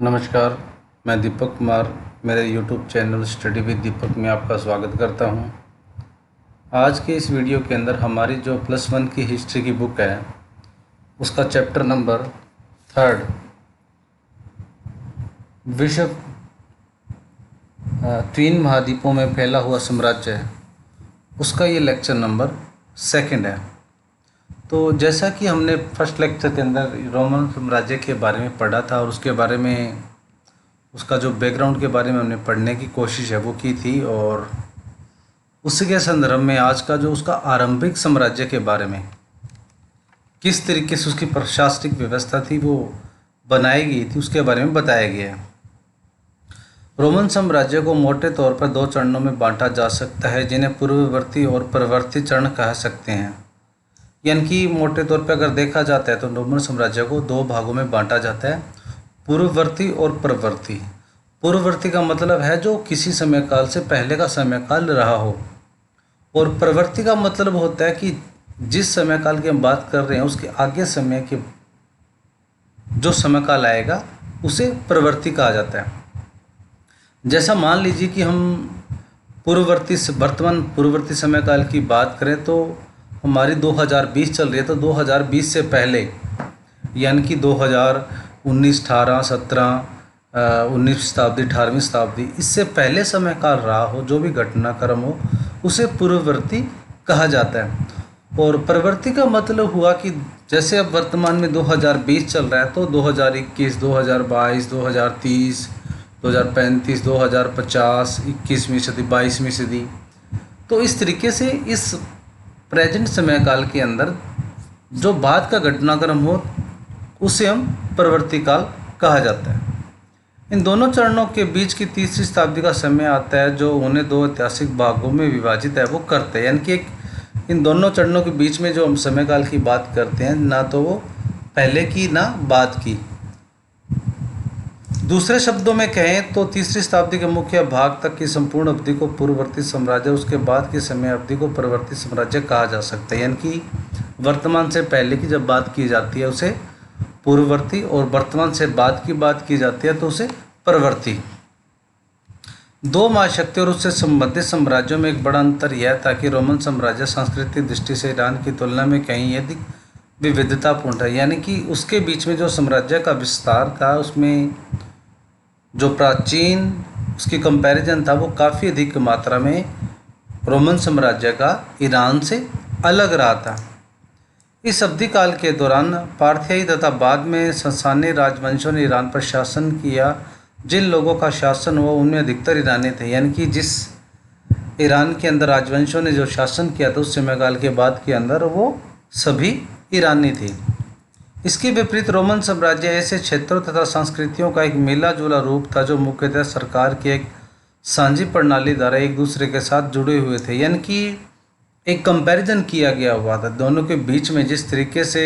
नमस्कार। मैं दीपक कुमार मेरे यूट्यूब चैनल स्टडी विद दीपक में आपका स्वागत करता हूं। आज के इस वीडियो के अंदर हमारी जो +1 की हिस्ट्री की बुक है उसका चैप्टर नंबर 3 विश्व तीन महाद्वीपों में फैला हुआ साम्राज्य है, उसका ये लेक्चर नंबर 2 है। तो जैसा कि हमने फर्स्ट लेक्चर के अंदर रोमन साम्राज्य के बारे में पढ़ा था और उसके बारे में उसका जो बैकग्राउंड के बारे में हमने पढ़ने की कोशिश है वो की थी, और उसी के संदर्भ में आज का जो उसका आरंभिक साम्राज्य के बारे में किस तरीके से उसकी प्रशासनिक व्यवस्था थी वो बनाई गई थी उसके बारे में बताया गया है। रोमन साम्राज्य को मोटे तौर पर 2 चरणों में बांटा जा सकता है, जिन्हें पूर्ववर्ती और परवर्ती चरण कह सकते हैं। यानी कि मोटे तौर पर अगर देखा जाता है तो रोमन साम्राज्य को 2 भागों में बांटा जाता है, पूर्ववर्ती और परवर्ती। पूर्ववर्ती का मतलब है जो किसी समय काल से पहले का समय काल रहा हो, और परवर्ती का मतलब होता है कि जिस समय काल की हम बात कर रहे हैं उसके आगे समय के जो समय काल आएगा उसे परवर्ती कहा जाता है। जैसा मान लीजिए कि हम वर्तमान पूर्ववर्ती समय काल की बात करें तो हमारी 2020 चल रही है, तो 2020 से पहले यानी कि 2019, 18, 17, 19वीं शताब्दी, 18वीं शताब्दी, इससे पहले समय काल रहा हो जो भी घटनाक्रम हो उसे पूर्ववर्ती कहा जाता है। और परवर्ती का मतलब हुआ कि जैसे अब वर्तमान में 2020 चल रहा है तो 2021, 2022, 2030, 2035, 2050, 21वीं सदी, 22वीं सदी, तो इस तरीके से इस प्रेजेंट समय काल के अंदर जो बाद का घटनाक्रम हो उसे हम परवर्ती काल कहा जाता है। इन दोनों चरणों के बीच की तीसरी शताब्दी का समय आता है जो उन्हें 2 ऐतिहासिक भागों में विभाजित है वो करते हैं। यानी कि इन दोनों चरणों के बीच में जो हम समय काल की बात करते हैं ना तो वो पहले की ना बाद की। दूसरे शब्दों में कहें तो तीसरी शताब्दी के मुख्य भाग तक की संपूर्ण अवधि को पूर्ववर्ती साम्राज्य, उसके बाद की समय अवधि को परवर्ती साम्राज्य कहा जा सकता है। यानी कि वर्तमान से पहले की जब बात की जाती है उसे पूर्ववर्ती, और वर्तमान से बाद की बात की जाती है तो उसे परवर्ती। 2 महाशक्ति और उससे संबंधित साम्राज्यों में एक बड़ा अंतर यह था कि रोमन साम्राज्य सांस्कृतिक दृष्टि से ईरान की तुलना में कहीं अधिक विविधतापूर्ण था। यानी कि उसके बीच में जो साम्राज्य का विस्तार था उसमें जो प्राचीन उसकी कंपैरिजन था वो काफ़ी अधिक मात्रा में रोमन साम्राज्य का ईरान से अलग रहा था। इस अवधि काल के दौरान पारथियाई तथा बाद में ससानी राजवंशों ने ईरान पर शासन किया। जिन लोगों का शासन हुआ उनमें अधिकतर ईरानी थे। यानी कि जिस ईरान के अंदर राजवंशों ने जो शासन किया था उस समय काल के बाद के अंदर वो सभी ईरानी थे। इसके विपरीत रोमन साम्राज्य ऐसे क्षेत्रों तथा संस्कृतियों का एक मिला जुला रूप था जो मुख्यतः सरकार की एक साझी प्रणाली द्वारा एक दूसरे के साथ जुड़े हुए थे। यानी कि एक कंपैरिजन किया गया हुआ था दोनों के बीच में, जिस तरीके से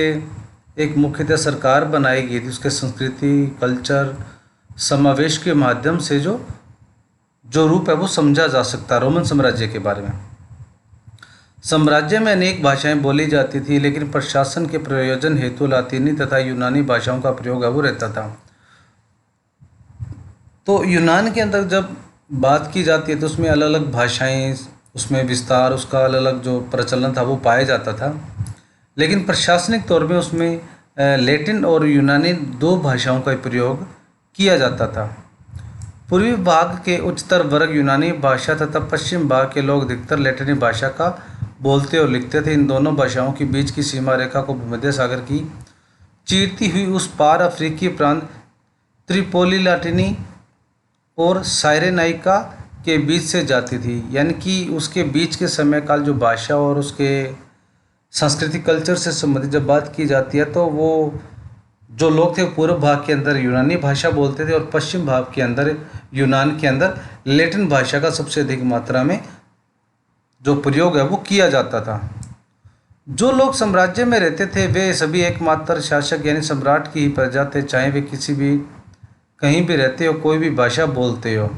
एक मुख्यतः सरकार बनाई गई थी उसके संस्कृति, कल्चर, समावेश के माध्यम से जो रूप है वो समझा जा सकता है रोमन साम्राज्य के बारे में। साम्राज्य में अनेक भाषाएं बोली जाती थी, लेकिन प्रशासन के प्रयोजन हेतु लातीनी तथा यूनानी भाषाओं का प्रयोग है वो रहता था। तो यूनान के अंदर जब बात की जाती है तो उसमें अलग अलग भाषाएं, उसमें विस्तार, उसका अलग अलग जो प्रचलन था वो पाया जाता था, लेकिन प्रशासनिक तौर में उसमें लैटिन और यूनानी 2 भाषाओं का प्रयोग किया जाता था। पूर्वी भाग के उच्चतर वर्ग यूनानी भाषा तथा पश्चिम भाग के लोग अधिकतर लैटिनी भाषा का बोलते और लिखते थे। इन दोनों भाषाओं के बीच की सीमा रेखा को भूमध्य सागर की चीरती हुई उस पार अफ्रीकी प्रांत त्रिपोली लाटिनी और साइरेनाइका के बीच से जाती थी। यानी कि उसके बीच के समय काल जो भाषा और उसके सांस्कृतिक कल्चर से संबंधित जब बात की जाती है तो वो जो लोग थे पूर्व भाग के अंदर यूनानी भाषा बोलते थे और पश्चिम भाग के अंदर यूनान के अंदर लैटिन भाषा का सबसे अधिक मात्रा में जो प्रयोग है वो किया जाता था। जो लोग साम्राज्य में रहते थे वे सभी एकमात्र शासक यानी सम्राट की ही प्रजा थे, चाहे वे किसी भी कहीं भी रहते हो, कोई भी भाषा बोलते हो।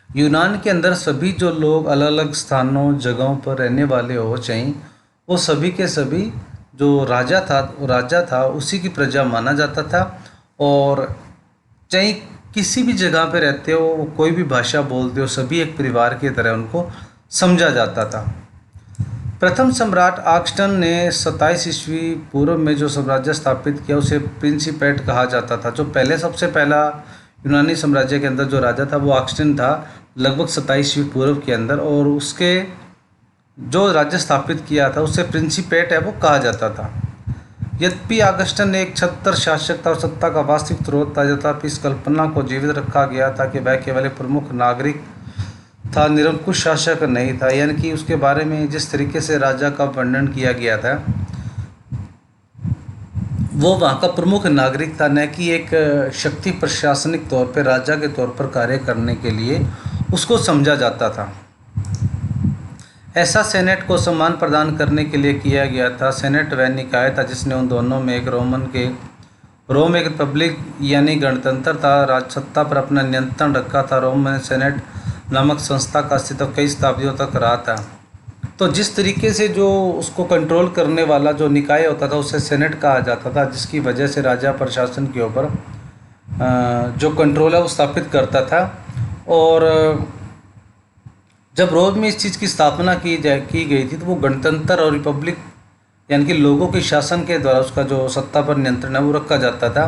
यूनान के अंदर सभी जो लोग अलग अलग स्थानों जगहों पर रहने वाले हो चाहे वो सभी के सभी जो राजा था उसी की प्रजा माना जाता था। और चाहे किसी भी जगह पे रहते हो, कोई भी भाषा बोलते हो, सभी एक परिवार की तरह उनको समझा जाता था। प्रथम सम्राट आक्सटन ने 27 ईस्वी पूर्व में जो साम्राज्य स्थापित किया उसे प्रिंसिपेट कहा जाता था। जो पहले सबसे पहला यूनानी साम्राज्य के अंदर जो राजा था वो आक्सटन था, लगभग 27 ईस्वी पूर्व के अंदर, और उसके जो राज्य स्थापित किया था उसे प्रिंसिपेट है वो कहा जाता था। यद्यपि आगस्टन ने एक छत्र शासक था और सत्ता का वास्तविक स्रोत था, तथापि इस कल्पना को जीवित रखा गया था कि वह केवल एक प्रमुख नागरिक था, निरंकुश शासक नहीं था। यानी कि उसके बारे में जिस तरीके से राजा का वर्णन किया गया था वो वहाँ का प्रमुख नागरिक था, न कि एक शक्ति प्रशासनिक तौर पर राजा के तौर पर कार्य करने के लिए उसको समझा जाता था। ऐसा सेनेट को सम्मान प्रदान करने के लिए किया गया था। सेनेट वह निकाय था जिसने उन दोनों में रोम एक रिपब्लिक यानी गणतंत्र था, राजसत्ता पर अपना नियंत्रण रखा था। रोम में सेनेट नामक संस्था का अस्तित्व कई शताब्दियों तक रहा था। तो जिस तरीके से जो उसको कंट्रोल करने वाला जो निकाय होता था उसे सेनेट कहा जाता था, जिसकी वजह से राजा प्रशासन के ऊपर जो कंट्रोल है वो स्थापित करता था। और जब रोम में इस चीज़ की स्थापना की गई थी तो वो गणतंत्र और रिपब्लिक यानी कि लोगों के शासन के द्वारा उसका जो सत्ता पर नियंत्रण है वो रखा जाता था।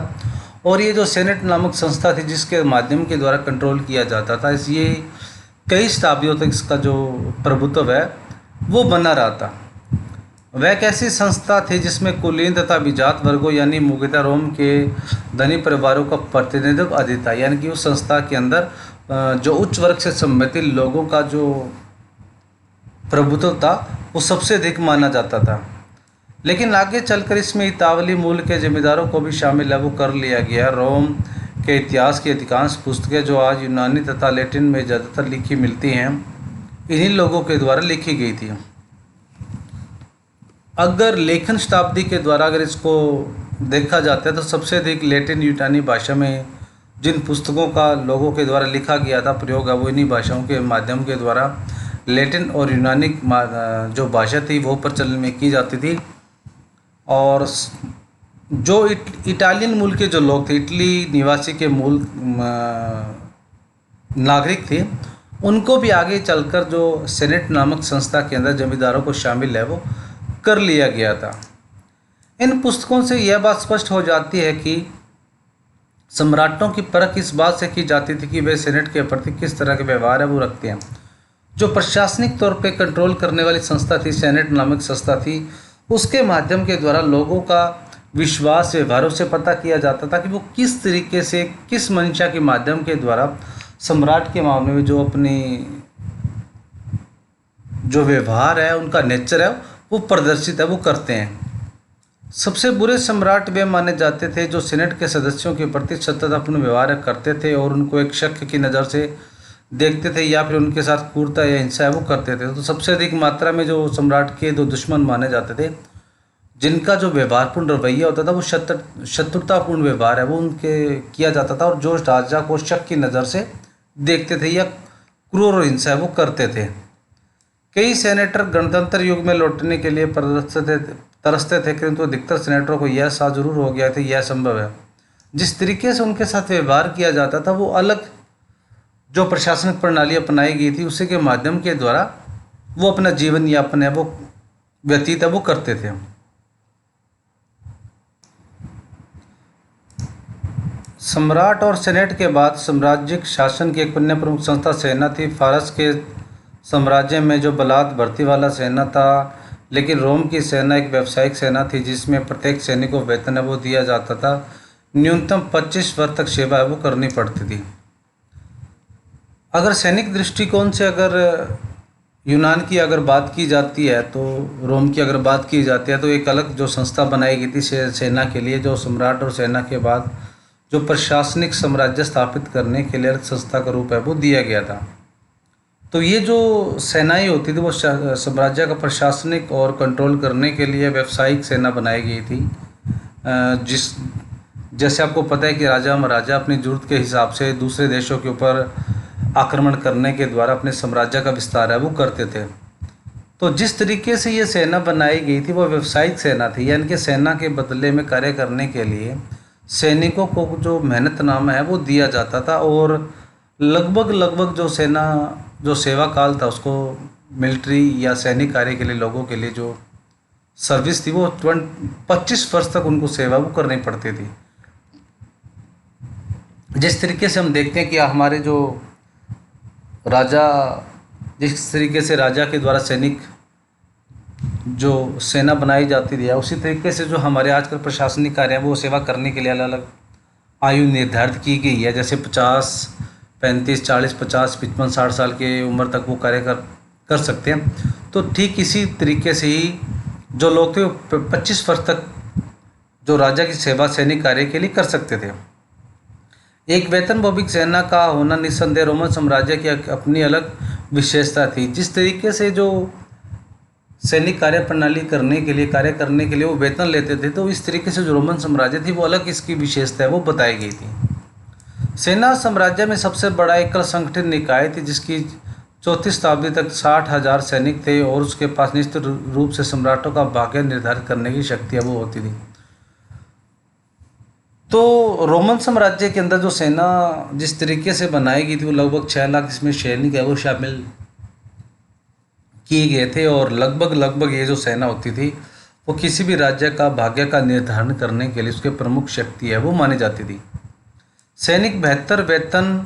और ये जो सेनेट नामक संस्था थी जिसके माध्यम के द्वारा कंट्रोल किया जाता था, ये कई शताब्दियों तक इसका जो प्रभुत्व है वो बना रहा था। वह एक ऐसी संस्था थी जिसमें कुलीन तथा अभिजात वर्गों यानी मुख्यतः रोम के धनी परिवारों का प्रतिनिधित्व अधिक था। यानी कि उस संस्था के अंदर जो उच्च वर्ग से संबंधित लोगों का जो प्रभुत्व था वो सबसे अधिक माना जाता था। लेकिन आगे चलकर इसमें इतावली मूल के जमींदारों को भी शामिल है वो कर लिया गया। रोम के इतिहास की अधिकांश पुस्तकें जो आज यूनानी तथा लैटिन में ज़्यादातर लिखी मिलती हैं, इन्हीं लोगों के द्वारा लिखी गई थी। अगर लेखन शताब्दी के द्वारा अगर इसको देखा जाता है तो सबसे अधिक लैटिन यूनानी भाषा में जिन पुस्तकों का लोगों के द्वारा लिखा गया था प्रयोग है वो इन्हीं भाषाओं के माध्यम के द्वारा लैटिन और यूनानी जो भाषा थी वो प्रचलन में की जाती थी। और जो इटालियन मूल के जो लोग थे, इटली निवासी के मूल नागरिक थे, उनको भी आगे चलकर जो सेनेट नामक संस्था के अंदर जमींदारों को शामिल है वो कर लिया गया था। इन पुस्तकों से यह बात स्पष्ट हो जाती है कि सम्राटों की परख इस बात से की जाती थी कि वे सेनेट के प्रति किस तरह के व्यवहार है वो रखते हैं। जो प्रशासनिक तौर पे कंट्रोल करने वाली संस्था थी, सेनेट नामक संस्था थी, उसके माध्यम के द्वारा लोगों का विश्वास व्यवहारों से पता किया जाता था कि वो किस तरीके से किस मंशा के माध्यम के द्वारा सम्राट के मामले में जो अपनी जो व्यवहार है उनका नेचर है वो प्रदर्शित है वो करते हैं। सबसे बुरे सम्राट वे माने जाते थे जो सेनेट के सदस्यों के प्रति सतत अपना व्यवहार करते थे और उनको एक शक की नज़र से देखते थे या फिर उनके साथ क्रूरता या हिंसा है वो करते थे। तो सबसे अधिक मात्रा में जो सम्राट के दो दुश्मन माने जाते थे, जिनका जो व्यवहारपूर्ण रवैया होता था वो शत्रुतापूर्ण व्यवहार है वो उनके किया जाता था और जो राजा को शक की नज़र से देखते थे या क्रूर और हिंसा है वो करते थे। कई सेनेटर गणतंत्र युग में लौटने के लिए तरसते थे, किंतु अधिकतर सेनेटरों को यह साफ जरूर हो गया था यह संभव है। जिस तरीके से उनके साथ व्यवहार किया जाता था वो अलग जो प्रशासनिक प्रणाली अपनाई गई थी उसी के माध्यम के द्वारा वो अपना जीवन यापन है वो व्यतीत है वो करते थे। सम्राट और सेनेट के बाद साम्राज्यिक शासन की एक अन्य प्रमुख संस्था सेना थी। फारस के साम्राज्य में जो बलात् भर्ती वाला सेना था, लेकिन रोम की सेना एक व्यावसायिक सेना थी जिसमें प्रत्येक सैनिक को वेतन है वो दिया जाता था। न्यूनतम 25 वर्ष तक सेवा है वो करनी पड़ती थी। अगर सैनिक दृष्टिकोण से अगर यूनान की अगर बात की जाती है तो रोम की अगर बात की जाती है तो एक अलग जो संस्था बनाई गई थी सेना के लिए, जो सम्राट और सेना के बाद जो प्रशासनिक साम्राज्य स्थापित करने के लिए संस्था का रूप है वो दिया गया था। तो ये जो सेनाएं होती थी वो साम्राज्य का प्रशासनिक और कंट्रोल करने के लिए व्यावसायिक सेना बनाई गई थी। जैसे आपको पता है कि राजा महाराजा अपनी ज़रूरत के हिसाब से दूसरे देशों के ऊपर आक्रमण करने के द्वारा अपने साम्राज्य का विस्तार है वो करते थे। तो जिस तरीके से ये सेना बनाई गई थी वो व्यावसायिक सेना थी, यानी कि सेना के बदले में कार्य करने के लिए सैनिकों को जो मेहनतनामा है वो दिया जाता था, और लगभग लगभग जो सेना जो सेवा काल था उसको मिलिट्री या सैनिक कार्य के लिए लोगों के लिए जो सर्विस थी वो 25 वर्ष तक उनको सेवा वो करनी पड़ती थी। जिस तरीके से हम देखते हैं कि हमारे जो राजा, जिस तरीके से राजा के द्वारा सैनिक जो सेना बनाई जाती थी, उसी तरीके से जो हमारे आजकल प्रशासनिक कार्य हैं वो सेवा करने के लिए अलग अलग आयु निर्धारित की गई है। जैसे 50, 35, 40, 50, 55, 60 साल की उम्र तक वो कार्य कर सकते हैं। तो ठीक इसी तरीके से ही जो लोग थे वो 25 वर्ष तक जो राजा की सेवा सैनिक कार्य के लिए कर सकते थे। एक वेतनभोगी सेना का होना निस्संदेह रोमन साम्राज्य की अपनी अलग विशेषता थी। जिस तरीके से जो सैनिक कार्य प्रणाली कार्य करने के लिए वो वेतन लेते थे, तो इस तरीके से जो रोमन साम्राज्य थी वो अलग इसकी विशेषता है वो बताई गई थी। सेना साम्राज्य में सबसे बड़ा एकल संगठित निकाय थी, जिसकी 4वीं शताब्दी तक 60,000 सैनिक थे, और उसके पास निश्चित रूप से सम्राटों का भाग्य निर्धारित करने की शक्ति वो होती थी। तो रोमन साम्राज्य के अंदर जो सेना जिस तरीके से बनाई गई थी वो लगभग 6 लाख इसमें सैनिक है वो शामिल किए गए थे, और लगभग ये जो सेना होती थी वो किसी भी राज्य का भाग्य का निर्धारण करने के लिए उसके प्रमुख शक्ति है वो मानी जाती थी। सैनिक बेहतर वेतन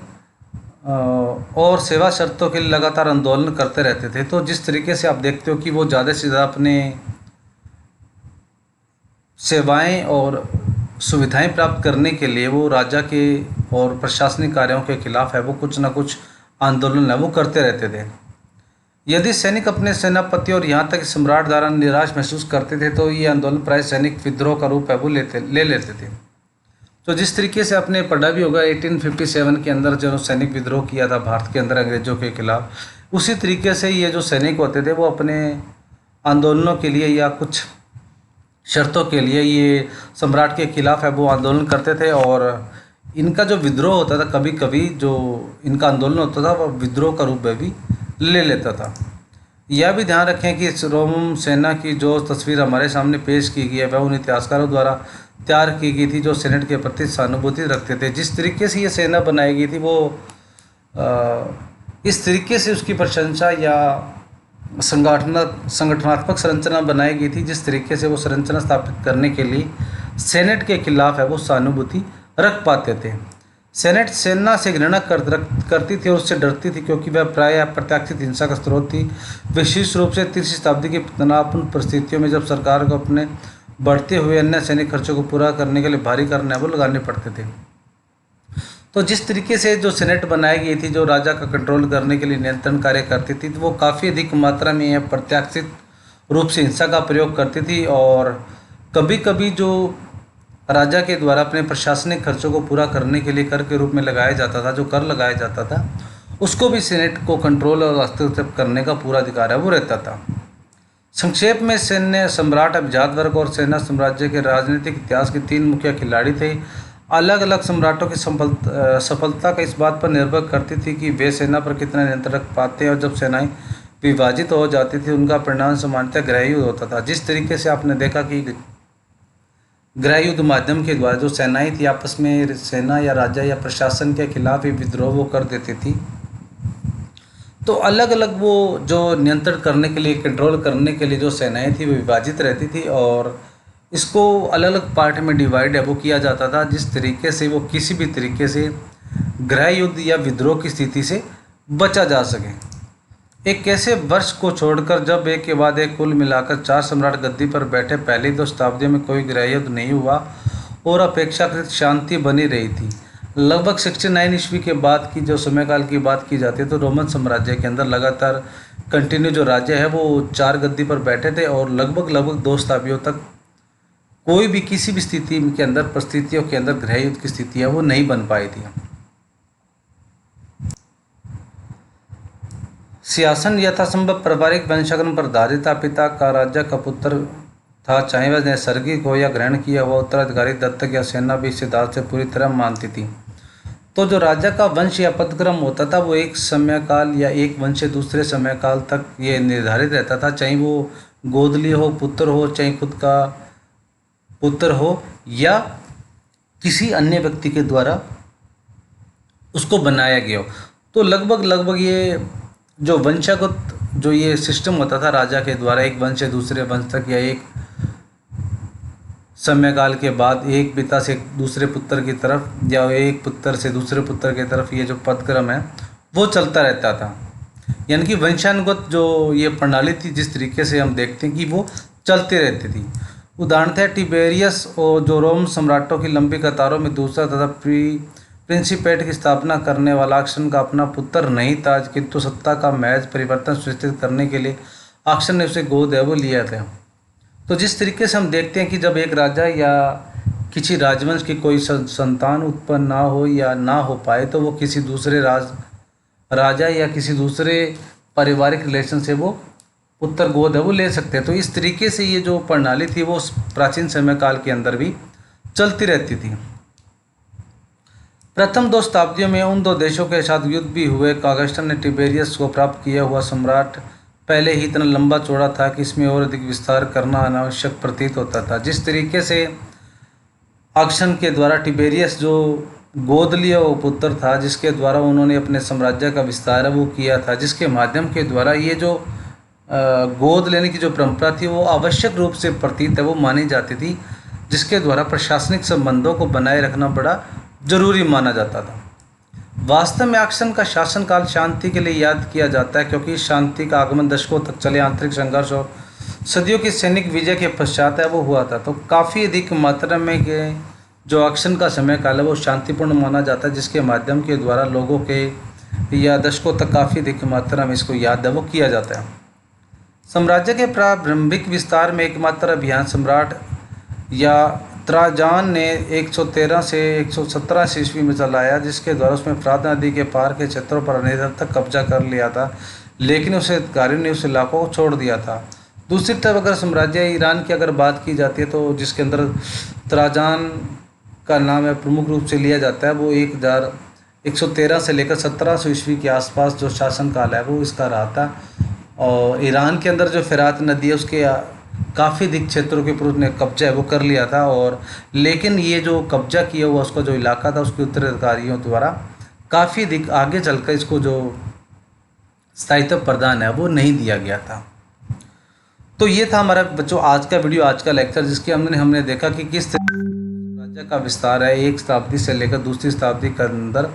और सेवा शर्तों के लिए लगातार आंदोलन करते रहते थे। तो जिस तरीके से आप देखते हो कि वो ज़्यादा से ज़्यादा अपने सेवाएं और सुविधाएं प्राप्त करने के लिए वो राजा के और प्रशासनिक कार्यों के खिलाफ है वो कुछ ना कुछ आंदोलन है वो करते रहते थे। यदि सैनिक अपने सेनापति और यहाँ तक सम्राट द्वारा निराश महसूस करते थे तो ये आंदोलन प्राय सैनिक विद्रोह का रूप है वो ले लेते थे। तो जिस तरीके से आपने पढ़ा भी होगा 1857 के अंदर जो सैनिक विद्रोह किया था भारत के अंदर अंग्रेजों के खिलाफ, उसी तरीके से ये जो सैनिक होते थे वो अपने आंदोलनों के लिए या कुछ शर्तों के लिए ये सम्राट के खिलाफ है वो आंदोलन करते थे, और इनका जो विद्रोह होता था कभी कभी जो इनका आंदोलन होता था वह विद्रोह का रूप भी ले लेता था। यह भी ध्यान रखें कि रोम सेना की जो तस्वीर हमारे सामने पेश की गई है वह उन इतिहासकारों द्वारा तैयार की गई थी जो सेनेट के प्रति सहानुभूति रखते थे। जिस तरीके से ये सेना बनाई गई थी वो इस तरीके से उसकी प्रशंसा या संगठनात्मक संरचना बनाई गई थी जिस तरीके से वो संरचना स्थापित करने के लिए सेनेट के खिलाफ है वो सहानुभूति रख पाते थे। सेनेट सेना से घृणा करती थी और उससे डरती थी क्योंकि वह प्रायः अप्रत्याशित हिंसा का स्रोत थी, विशेष रूप से 30वीं शताब्दी की तनावपूर्ण परिस्थितियों में जब सरकार को अपने बढ़ते हुए अन्य सैनिक खर्चों को पूरा करने के लिए भारी कर वो लगाने पड़ते थे। तो जिस तरीके से जो सेनेट बनाई गई थी जो राजा का कंट्रोल करने के लिए नियंत्रण कार्य करती थी, तो वो काफ़ी अधिक मात्रा में अप्रत्याशित रूप से हिंसा का प्रयोग करती थी, और कभी कभी जो राजा के द्वारा अपने प्रशासनिक खर्चों को पूरा करने के लिए कर के रूप में लगाया जाता था, जो कर लगाया जाता था उसको भी सेनेट को कंट्रोल और हस्तक्षेप करने का पूरा अधिकार है वो रहता था। संक्षेप में सैन्य सम्राट अभिजात वर्ग और सेना साम्राज्य के राजनीतिक इतिहास के 3 मुख्य खिलाड़ी थे। अलग अलग सम्राटों की सफलता का इस बात पर निर्भर करती थी कि वे सेना पर कितना नियंत्रण रख पाते हैं, और जब सेनाएं विभाजित हो जाती थी उनका परिणाम सामान्यतः गृहयुद्ध होता था। जिस तरीके से आपने देखा कि गृहयुद्ध माध्यम के द्वारा जो सेनाएं थी आपस में सेना या राजा या प्रशासन के खिलाफ ही विद्रोह वो कर देती थी, तो अलग अलग वो जो नियंत्रण करने के लिए कंट्रोल करने के लिए जो सेनाएं थी वो विभाजित रहती थी, और इसको अलग अलग पार्ट में डिवाइड है वो किया जाता था जिस तरीके से वो किसी भी तरीके से गृह युद्ध या विद्रोह की स्थिति से बचा जा सके। एक ऐसे वर्ष को छोड़कर जब एक के बाद एक कुल मिलाकर 4 सम्राट गद्दी पर बैठे, पहली 2 शताब्दियों में कोई गृह युद्ध नहीं हुआ और अपेक्षाकृत शांति बनी रही थी। लगभग 69 ईस्वी के बाद की जो समयकाल की बात की जाती है तो रोमन साम्राज्य के अंदर लगातार कंटिन्यू जो राज्य है वो 4 गद्दी पर बैठे थे, और लगभग 2 शताब्दियों तक कोई भी किसी भी स्थिति के अंदर परिस्थितियों के अंदर गृह युद्ध की स्थिति है वो नहीं बन पाई थी। सिंहासन यथासंभव पारिवारिक वंशानुक्रम पर आधारित था। पिता का राजा का पुत्र था, चाहे वह नैसर्गिक हो या ग्रहण किया हुआ उत्तराधिकारी दत्तक या सेना भी इस सिद्धांत से पूरी तरह मानती थी। तो जो राजा का वंश या पदक्रम होता था वो एक समयकाल या एक वंश से दूसरे समयकाल तक ये निर्धारित रहता था, चाहे वो गोदली हो, पुत्र हो, चाहे खुद का पुत्र हो या किसी अन्य व्यक्ति के द्वारा उसको बनाया गया हो। तो लगभग ये जो वंशागत जो ये सिस्टम होता था राजा के द्वारा एक वंश से दूसरे वंश तक, या एक समयकाल के बाद एक पिता से दूसरे पुत्र की तरफ या एक पुत्र से दूसरे पुत्र की तरफ, ये जो पदक्रम है वो चलता रहता था। यानी कि वंशानुगत जो ये प्रणाली थी, जिस तरीके से हम देखते हैं कि वो चलती रहती थी। उदाहरणतः टिबेरियस और जो रोम सम्राटों की लंबी कतारों में दूसरा तथा प्रिंसिपेट की स्थापना करने वाला अक्सन का अपना पुत्र नहीं था, किंतु सत्ता का महज परिवर्तन सुनिश्चित करने के लिए अक्सन ने उसे गोद है वो लिया था। तो जिस तरीके से हम देखते हैं कि जब एक राजा या किसी राजवंश की कोई संतान उत्पन्न ना हो या ना हो पाए, तो वो किसी दूसरे राजा या किसी दूसरे पारिवारिक रिलेशन से वो पुत्र गोद है वो ले सकते हैं। तो इस तरीके से ये जो प्रणाली थी वो प्राचीन समय काल के अंदर भी चलती रहती थी। प्रथम 2 शताब्दियों में उन 2 देशों के साथ युद्ध भी हुए। अगस्टन ने टिबेरियस को प्राप्त किया हुआ सम्राट पहले ही इतना लंबा चौड़ा था कि इसमें और अधिक विस्तार करना अनावश्यक प्रतीत होता था। जिस तरीके से अगस्टन के द्वारा टिबेरियस जो गोद लिया वो पुत्र था, जिसके द्वारा उन्होंने अपने साम्राज्य का विस्तार वो किया था, जिसके माध्यम के द्वारा ये जो गोद लेने की जो परंपरा थी वो आवश्यक रूप से प्रतीत है वो मानी जाती थी, जिसके द्वारा प्रशासनिक संबंधों को बनाए रखना बड़ा जरूरी माना जाता था। वास्तव में अगस्टन का शासनकाल शांति के लिए याद किया जाता है, क्योंकि शांति का आगमन दशकों तक चले आंतरिक संघर्ष और सदियों की सैनिक विजय के पश्चात है वो हुआ था। तो काफ़ी अधिक मात्रा में जो अगस्टन का समय काल है वो शांतिपूर्ण माना जाता है, जिसके माध्यम के द्वारा लोगों के या दशकों तक काफ़ी अधिक मात्रा में इसको याद है वो किया जाता है। साम्राज्य के प्रारंभिक विस्तार में एकमात्र अभियान सम्राट या त्राजान ने 113 से 117 ईस्वी में चलाया, जिसके द्वारा उसने फ्रात नदी के पार के क्षेत्रों पर अनिरंतर कब्जा कर लिया था, लेकिन उसे अधिकारियों ने उस इलाकों को छोड़ दिया था। दूसरी तरफ अगर साम्राज्य ईरान की अगर बात की जाती है, तो जिसके अंदर त्राजान का नाम है प्रमुख रूप से लिया जाता है, वो 1113 से लेकर 1700 ईस्वी के आसपास जो शासनकाल है वो इसका रहा था। और ईरान के अंदर जो फ़रात नदी है उसके काफ़ी अधिक क्षेत्रों के ऊपर उसने कब्जा है वो कर लिया था, और लेकिन ये जो कब्जा किया हुआ उसका जो इलाका था उसके उत्तराधिकारियों द्वारा काफ़ी अधिक आगे चलकर इसको जो स्थायित्व प्रदान है वो नहीं दिया गया था। तो ये था हमारा बच्चों आज का वीडियो, आज का लेक्चर, जिसके हमने देखा कि किस राज्य का विस्तार है 1 शताब्दी से लेकर दूसरी शताब्दी के अंदर।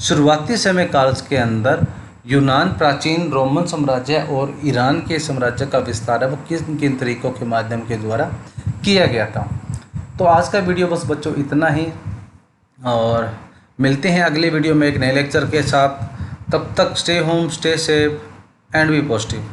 शुरुआती समय काल के अंदर यूनान, प्राचीन रोमन साम्राज्य और ईरान के साम्राज्य का विस्तार है वो किन किन तरीकों के माध्यम के द्वारा किया गया था। तो आज का वीडियो बस बच्चों इतना ही, और मिलते हैं अगले वीडियो में एक नए लेक्चर के साथ। तब तक stay home, stay safe and be positive.